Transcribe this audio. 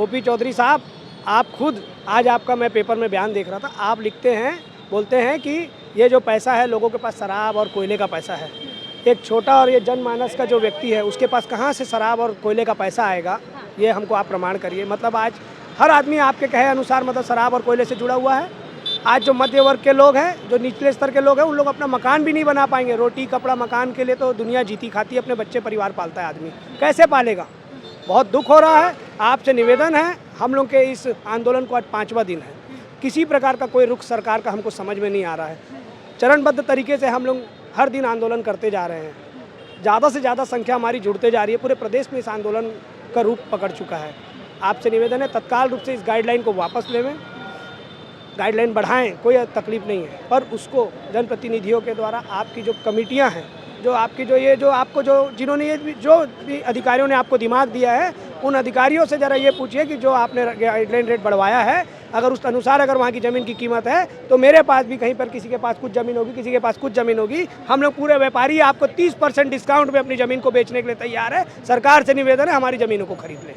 OP Chaudhary साहब, आप खुद आज आपका मैं पेपर में बयान देख रहा था, आप लिखते हैं, बोलते हैं कि ये जो पैसा है लोगों के पास शराब और कोयले का पैसा है। एक छोटा और ये जनमानस का जो व्यक्ति है उसके पास कहाँ से शराब और कोयले का पैसा आएगा, ये हमको आप प्रमाण करिए। मतलब आज हर आदमी आपके कहे अनुसार मतलब शराब और कोयले से जुड़ा हुआ है। आज जो मध्य वर्ग के लोग हैं, जो निचले स्तर के लोग हैं, उन लोग अपना मकान भी नहीं बना पाएंगे। रोटी कपड़ा मकान के लिए तो दुनिया जीती खाती है, अपने बच्चे परिवार पालता है आदमी, कैसे पालेगा। बहुत दुख हो रहा है। आपसे निवेदन है, हम लोग के इस आंदोलन को आज 5वां दिन है, किसी प्रकार का कोई रुख सरकार का हमको समझ में नहीं आ रहा है। चरणबद्ध तरीके से हम लोग हर दिन आंदोलन करते जा रहे हैं, ज़्यादा से ज़्यादा संख्या हमारी जुड़ते जा रही है, पूरे प्रदेश में इस आंदोलन का रूप पकड़ चुका है। आपसे निवेदन है तत्काल रूप से इस गाइडलाइन को वापस लेवें, गाइडलाइन बढ़ाएं, कोई तकलीफ नहीं है, पर उसको जनप्रतिनिधियों के द्वारा आपकी जो कमेटियां हैं, जो आपकी जो आपको जिन्होंने ये जो भी अधिकारियों ने आपको दिमाग दिया है, उन अधिकारियों से ज़रा ये पूछिए कि जो आपने गाइडलाइन रेट बढ़वाया है, अगर उस अनुसार अगर वहाँ की ज़मीन की कीमत है तो मेरे पास भी कहीं पर किसी के पास कुछ ज़मीन होगी, किसी के पास कुछ ज़मीन होगी। हम लोग पूरे व्यापारी आपको 30% डिस्काउंट में अपनी ज़मीन को बेचने के लिए तैयार है। सरकार से निवेदन है हमारी ज़मीनों को खरीद लें।